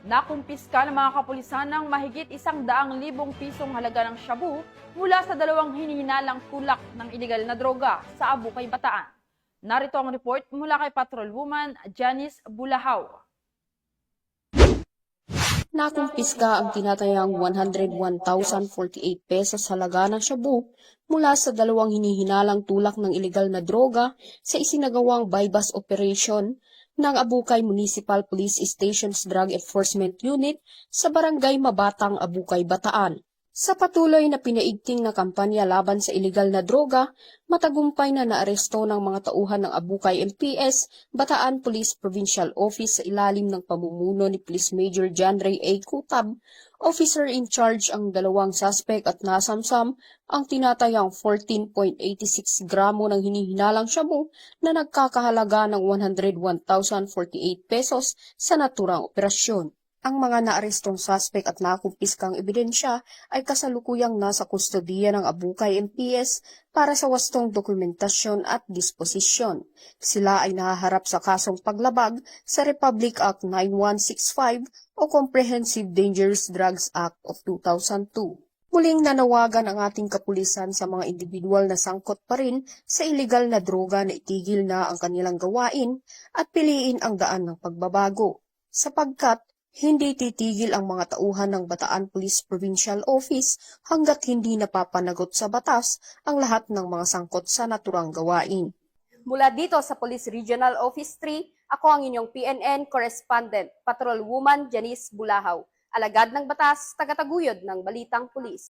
Nakumpiska ng mga kapulisan ng mahigit 100,000 pisong halaga ng shabu mula sa dalawang hinihinalang tulak ng ilegal na droga sa Abukay, Bataan. Narito ang report mula kay Patrolwoman Janice Bulahaw. Nakumpiska ang tinatayang 101,048 pesos halaga ng shabu mula sa dalawang hinihinalang tulak ng ilegal na droga sa isinagawang bypass operation ng Abukay Municipal Police Station's Drug Enforcement Unit sa Barangay Mabatang, Abukay, Bataan. Sa patuloy na pinaigting na kampanya laban sa ilegal na droga, matagumpay na naaresto ng mga tauhan ng Abukay MPS, Bataan Police Provincial Office sa ilalim ng pamumuno ni Police Major John Ray A. Kutab, officer in charge ang dalawang suspect at nasamsam ang tinatayang 14.86 gramo ng hinihinalang shabu na nagkakahalaga ng 101,048 pesos sa naturang operasyon. Ang mga naarestong suspect at nakumpiskang ebidensya ay kasalukuyang nasa kustodiya ng Abukay MPS para sa wastong dokumentasyon at disposisyon. Sila ay nahaharap sa kasong paglabag sa Republic Act 9165 o Comprehensive Dangerous Drugs Act of 2002. Muling nanawagan ang ating kapulisan sa mga individual na sangkot pa rin sa ilegal na droga na itigil na ang kanilang gawain at piliin ang daan ng pagbabago, sapagkat hindi titigil ang mga tauhan ng Bataan Police Provincial Office hanggat hindi napapanagot sa batas ang lahat ng mga sangkot sa naturang gawain. Mula dito sa Police Regional Office 3, ako ang inyong PNN Correspondent, Patrolwoman Janice Bulahaw, alagad ng batas, tagataguyod ng Balitang Pulis.